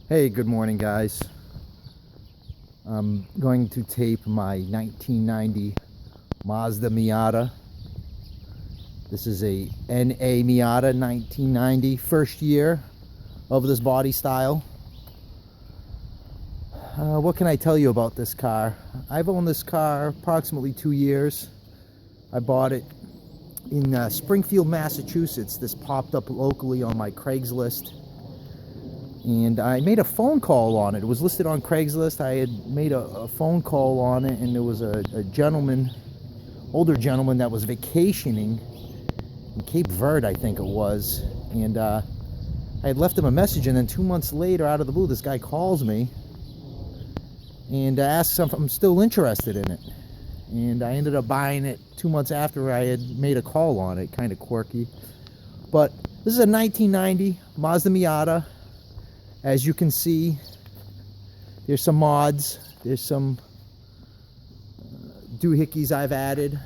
Hey, good morning, guys. I'm going to tape my 1990 Mazda Miata. This is a NA Miata 1990, first year of this body style. What can I tell you about this car? I've owned this car approximately 2 years. I bought it in Springfield, Massachusetts. This popped up locally on my Craigslist. And I made a phone call on it. It was listed on Craigslist. I had made a phone call on it, and there was a gentleman, older gentleman, that was vacationing in Cape Verde, I think it was. And I had left him a message, and then 2 months later, out of the blue, this guy calls me and asks if I'm still interested in it. And I ended up buying it 2 months after I had made a call on it. Kind of quirky. But this is a 1990 Mazda Miata. As you can see, there's some mods, there's some doohickeys I've added.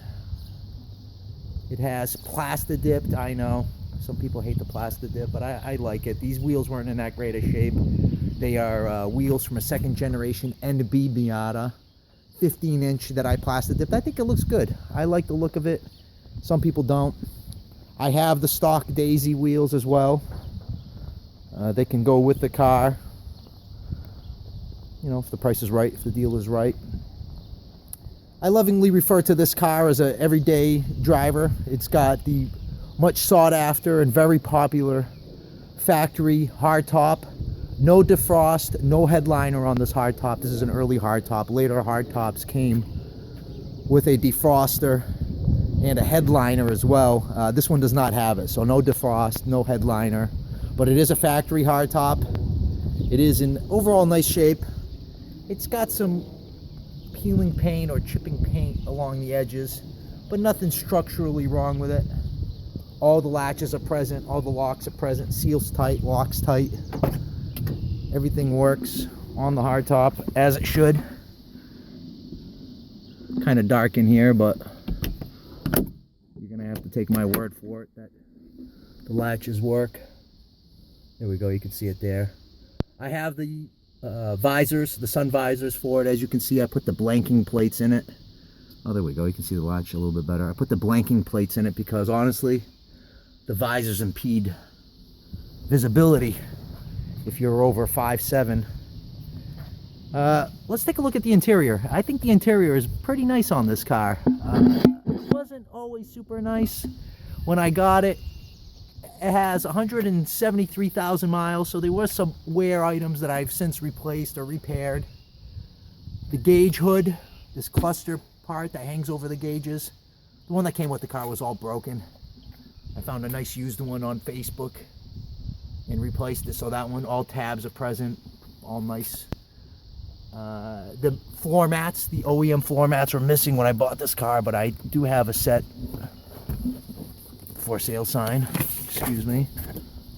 It has plastic dipped. I know some people hate the plastic dip, but I like it. These wheels weren't in that great a shape. They are wheels from a second generation NB Miata, 15-inch that I plastic dipped. I think it looks good. I like the look of it. Some people don't. I have the stock Daisy wheels as well. They can go with the car, you know, if the price is right, if the deal is right. I lovingly refer to this car as an everyday driver. It's got the much sought after and very popular factory hardtop. No defrost, no headliner on this hardtop. This is an early hardtop. Later hardtops came with a defroster and a headliner as well. This one does not have it, so no defrost, no headliner. But it is a factory hardtop. It is in overall nice shape. It's got some peeling paint or chipping paint along the edges, but nothing structurally wrong with it. All the latches are present, all the locks are present, seals tight, locks tight. Everything works on the hardtop as it should. Kind of dark in here, but you're gonna have to take my word for it that the latches work. There we go, you can see it there. I have the visors, the sun visors for it. As you can see, I put the blanking plates in it. Oh, there we go, you can see the latch a little bit better. I put the blanking plates in it because honestly, the visors impede visibility if you're over 5'7". Let's take a look at the interior. I think the interior is pretty nice on this car. It wasn't always super nice when I got it. It has 173,000 miles, so there were some wear items that I've since replaced or repaired. The gauge hood, this cluster part that hangs over the gauges, the one that came with the car was all broken. I found a nice used one on Facebook and replaced it, so that one, all tabs are present, all nice. The floor mats, the OEM floor mats were missing when I bought this car, but I do have a set. For sale sign, excuse me,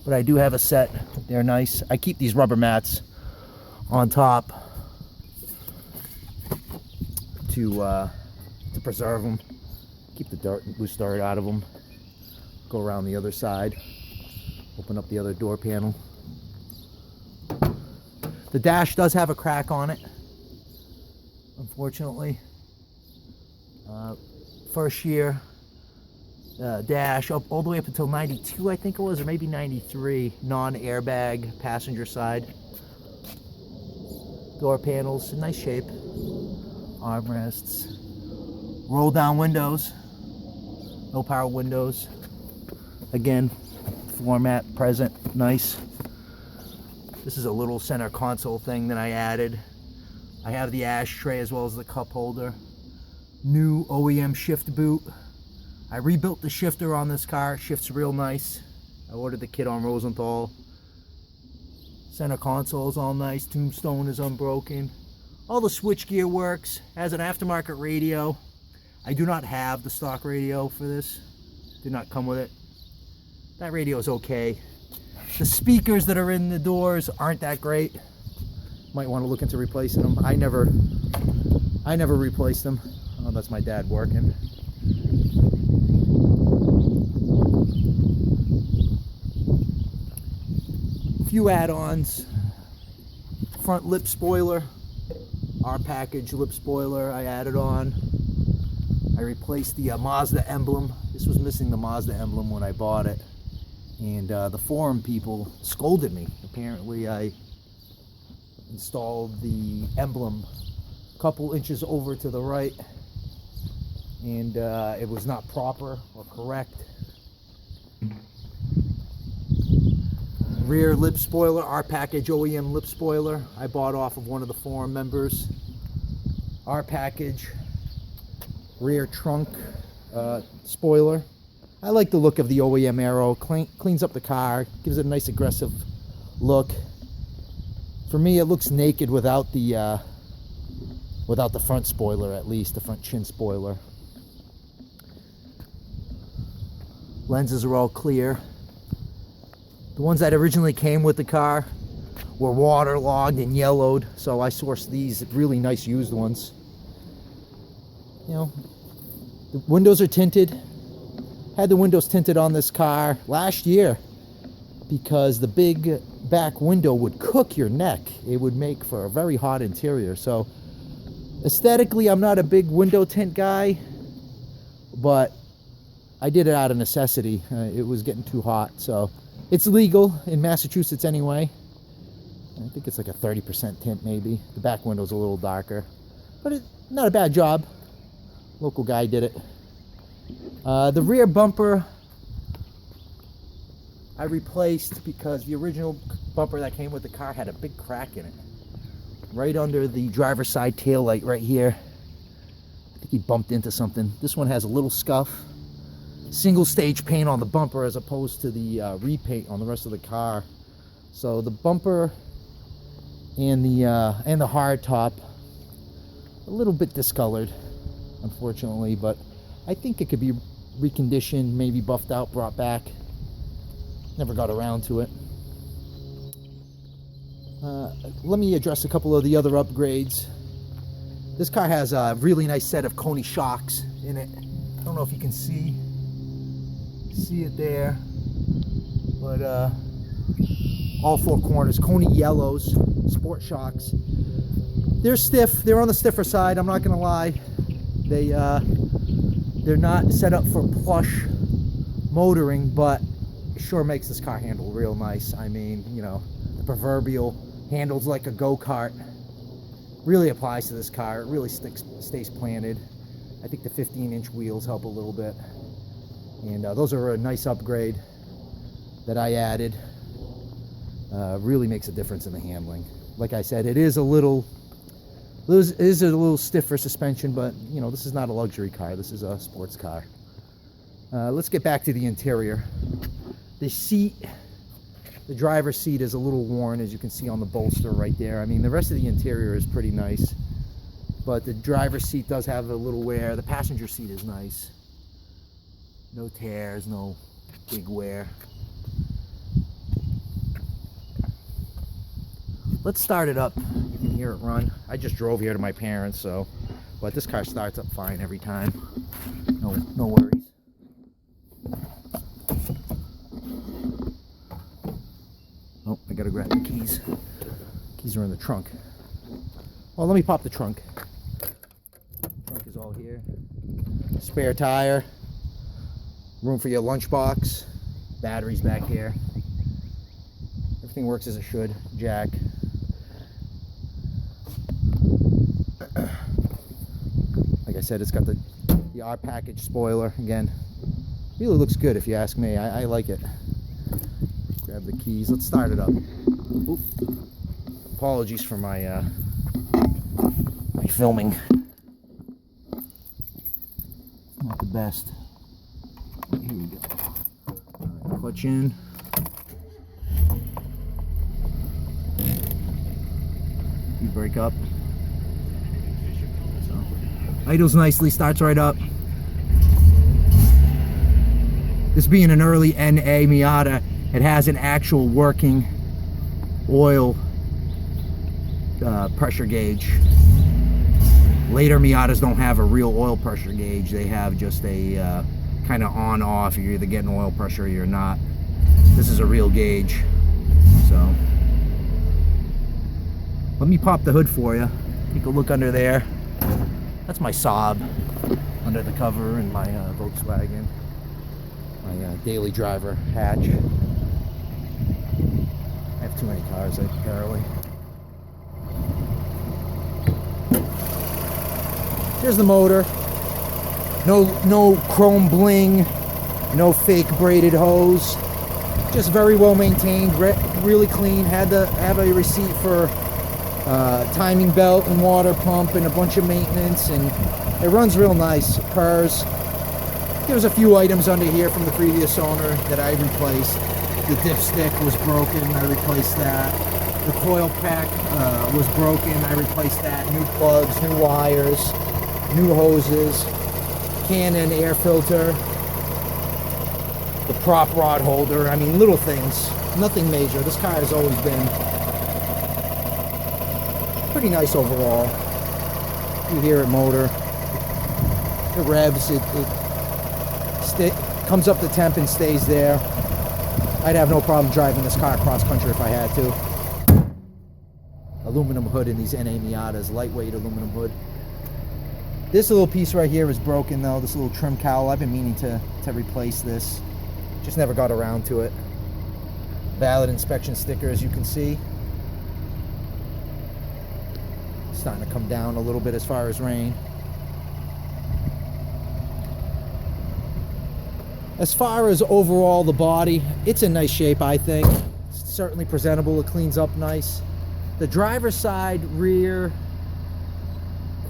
but I do have a set. They're nice. I keep these rubber mats on top to preserve them, keep the dirt, loose dirt out of them. Go around the other side, open up the other door panel. The dash does have a crack on it, unfortunately. First year dash up all the way up until 92, I think it was, or maybe 93, non-airbag passenger side. Door panels in nice shape. Armrests. Roll down windows. No power windows. Again, floor mat present, nice. This is a little center console thing that I added. I have the ashtray as well as the cup holder. New OEM shift boot. I rebuilt the shifter on this car. Shifts real nice. I ordered the kit on Rosenthal. Center console is all nice. Tombstone is unbroken. All the switch gear works. Has an aftermarket radio. I do not have the stock radio for this. Did not come with it. That radio is okay. The speakers that are in the doors aren't that great. Might want to look into replacing them. I never replaced them. Oh, that's my dad working. Few add-ons. front lip spoiler, our package lip spoiler I added on. I replaced the Mazda emblem. This was missing the Mazda emblem when I bought it. And the forum people scolded me. Apparently I installed the emblem a couple inches over to the right, and it was not proper or correct. Rear lip spoiler, our package OEM lip spoiler, I bought off of one of the forum members. Our package rear trunk spoiler. I like the look of the OEM arrow. Cleans up the car, gives it a nice aggressive look. For me, it looks naked without the front spoiler, at least the front chin spoiler. Lenses are all clear. The ones that originally came with the car were waterlogged and yellowed, so I sourced these really nice used ones. You know, the windows are tinted. Had the windows tinted on this car last year because the big back window would cook your neck. It would make for a very hot interior. So aesthetically, I'm not a big window tint guy, but I did it out of necessity. It was getting too hot, so it's legal in Massachusetts anyway. I think it's like a 30% tint maybe. The back window's a little darker, but it's not a bad job. Local guy did it. The rear bumper I replaced because the original bumper that came with the car had a big crack in it. Right under the driver's side tail light right here. I think he bumped into something. This one has a little scuff. Single stage paint on the bumper as opposed to the repaint on the rest of the car. So the bumper and the hard top a little bit discolored, unfortunately, but I think it could be reconditioned, maybe buffed out, brought back. Never got around to it. Let me address a couple of the other upgrades. This car has a really nice set of Coney shocks in it. I don't know if you can see it there, but all four corners, Coney yellows, sport shocks. They're stiff. They're on the stiffer side. I'm not gonna lie. They're not set up for plush motoring, but it sure makes this car handle real nice. I mean, you know, the proverbial handles like a go-kart really applies to this car. It really stays planted. I think the 15-inch wheels help a little bit, and those are a nice upgrade that I added. Really makes a difference in the handling. Like I said, it is a little stiffer suspension, but you know, this is not a luxury car. This is a sports car. Let's get back to the interior. The seat, the driver's seat is a little worn, as you can see on the bolster right there. I mean, the rest of the interior is pretty nice, but the driver's seat does have a little wear. The passenger seat is nice. No tears, no big wear. Let's start it up. You can hear it run. I just drove here to my parents, so, but this car starts up fine every time. No worries. Oh, I gotta grab the keys. Keys are in the trunk. Well, let me pop the trunk. Trunk is all here. Spare tire. Room for your lunchbox. Batteries back here. Everything works as it should. Jack. Like I said, it's got the R package spoiler again. Really looks good if you ask me. I like it. Grab the keys. Let's start it up. Oop. Apologies for my my filming. Not the best. Here we go. All right, clutch in. You break up. So, idles nicely, starts right up. This being an early NA Miata, it has an actual working oil pressure gauge. Later Miatas don't have a real oil pressure gauge. They have just a kind of on-off. You're either getting oil pressure or you're not. This is a real gauge. So Let me pop the hood for you. Take a look under there. That's my Saab under the cover in my Volkswagen. My daily driver hatch. I have too many cars apparently. Here's the motor. No chrome bling, no fake braided hose. Just very well maintained, really clean. Have a receipt for timing belt and water pump and a bunch of maintenance, and it runs real nice. It purrs. There was a few items under here from the previous owner that I replaced. The dipstick was broken, I replaced that. The coil pack was broken, I replaced that. New plugs, new wires, new hoses, Canon air filter, the prop rod holder. I mean, little things, nothing major. This car has always been pretty nice overall. You hear it motor. It revs, it comes up the temp and stays there. I'd have no problem driving this car cross country if I had to. Aluminum hood in these NA Miatas, lightweight aluminum hood. This little piece right here is broken though, this little trim cowl. I've been meaning to replace this. Just never got around to it. Valid inspection sticker, as you can see. Starting to come down a little bit as far as rain. As far as overall the body, it's in nice shape, I think. It's certainly presentable, it cleans up nice. The driver's side rear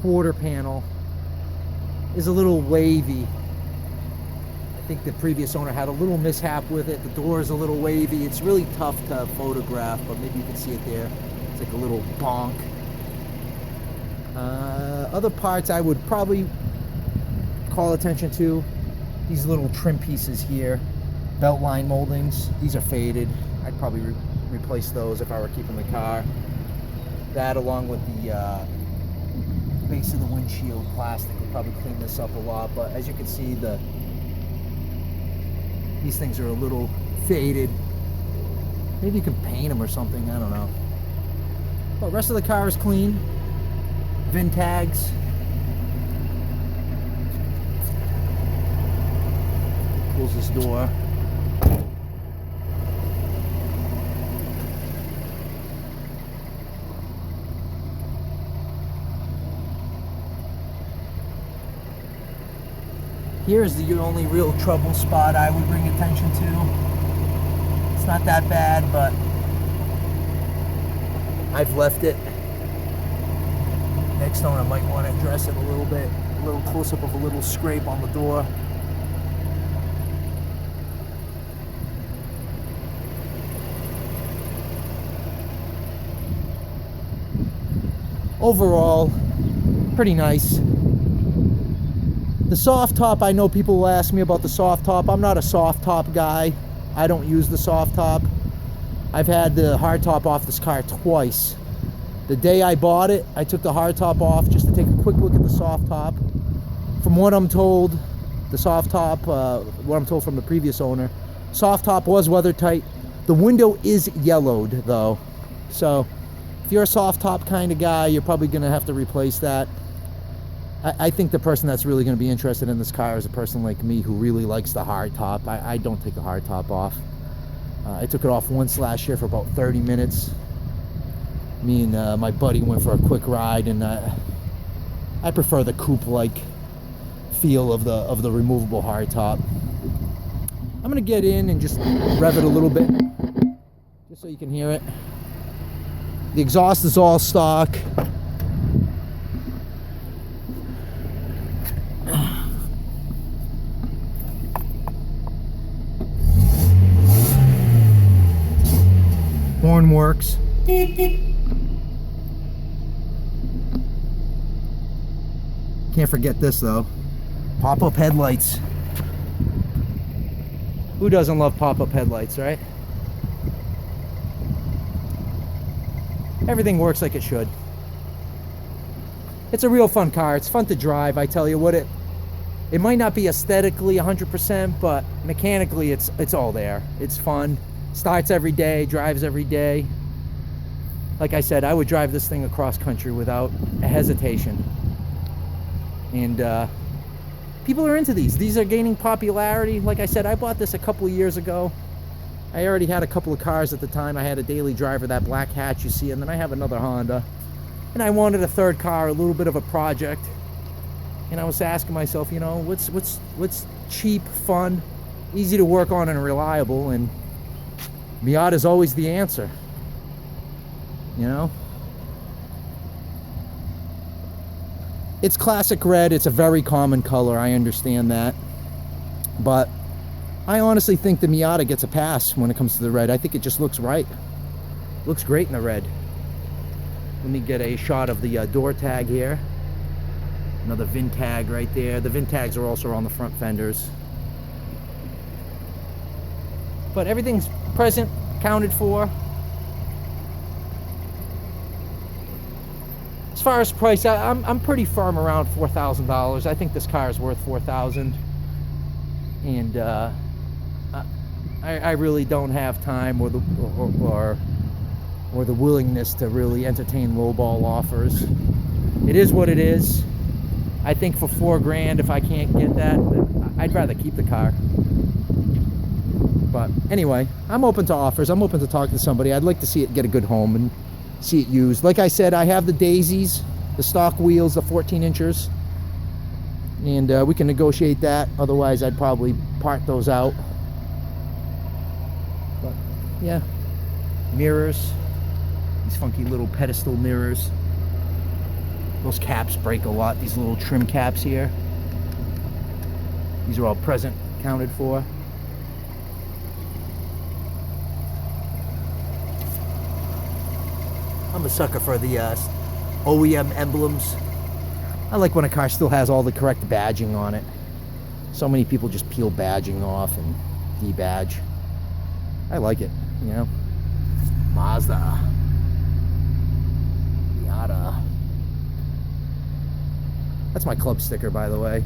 quarter panel is a little wavy. I think the previous owner had a little mishap with it. The door is a little wavy. It's really tough to photograph, but maybe you can see it there. It's like a little bonk. Other parts I would probably call attention to. These little trim pieces here, belt line moldings, these are faded. I'd probably replace those if I were keeping the car. That along with the base of the windshield plastic would probably clean this up a lot, but as you can see, these things are a little faded. Maybe you can paint them or something, I don't know. But the rest of the car is clean. VIN tags. Close this door. Here's the only real trouble spot I would bring attention to. It's not that bad, but I've left it. Next owner might want to address it a little bit. A little close-up of a little scrape on the door. Overall, pretty nice. The soft top, I know people will ask me about the soft top. I'm not a soft top guy. I don't use the soft top. I've had the hard top off this car twice. The day I bought it, I took the hard top off just to take a quick look at the soft top. From what I'm told, the soft top, what I'm told from the previous owner, soft top was weather tight. The window is yellowed though. So if you're a soft top kind of guy, you're probably gonna have to replace that. I think the person that's really going to be interested in this car is a person like me who really likes the hard top. I don't take the hard top off. I took it off once last year for about 30 minutes. Me and my buddy went for a quick ride, and I prefer the coupe-like feel of the removable hard top. I'm going to get in and just rev it a little bit, just so you can hear it. The exhaust is all stock. Horn works. Can't forget this though. Pop-up headlights. Who doesn't love pop-up headlights, right? Everything works like it should. It's a real fun car. It's fun to drive. I tell you what, it might not be aesthetically 100%, but mechanically it's all there. It's fun. Starts every day, drives every day. like I said, I would drive this thing across country without a hesitation. And people are into these. These are gaining popularity. Like I said, I bought this a couple of years ago. I already had a couple of cars at the time. I had a daily driver, that black hatch you see, and then I have another Honda. And I wanted a third car, a little bit of a project. And I was asking myself, you know, what's cheap, fun, easy to work on, and reliable? And Miata is always the answer. You know? It's classic red. It's a very common color. I understand that. But I honestly think the Miata gets a pass when it comes to the red. I think it just looks right. Looks great in the red. Let me get a shot of the door tag here. Another VIN tag right there. The VIN tags are also on the front fenders. But everything's present, accounted for. As far as price, I'm pretty firm around $4,000. I think this car is worth $4,000. And I really don't have time or the willingness to really entertain lowball offers. It is what it is. I think for $4,000, if I can't get that, I'd rather keep the car. But anyway, I'm open to offers. I'm open to talk to somebody. I'd like to see it get a good home and see it used. Like I said, I have the daisies, the stock wheels, the 14 inchers, and we can negotiate that. Otherwise, I'd probably part those out. But yeah, mirrors, these funky little pedestal mirrors. Those caps break a lot, these little trim caps here. These are all present, accounted for. I'm a sucker for the OEM emblems. I like when a car still has all the correct badging on it. So many people just peel badging off and debadge. I like it, you know. Mazda Miata. That's my club sticker, by the way.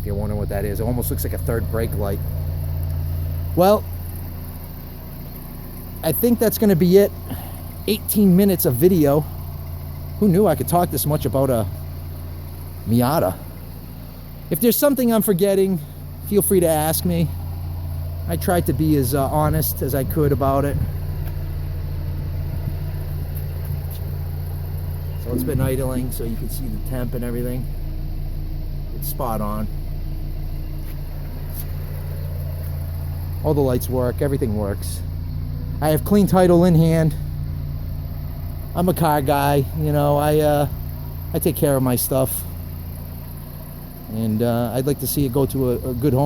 If you're wondering what that is, it almost looks like a third brake light. Well, I think that's going to be it. 18 minutes of video. Who knew I could talk this much about a Miata? If there's something I'm forgetting, feel free to ask me. I tried to be as honest as I could about it. So it's been idling so you can see the temp and everything. It's spot on. All the lights work, everything works. I have clean title in hand. I'm a car guy, you know, I take care of my stuff. And I'd like to see it go to a good home.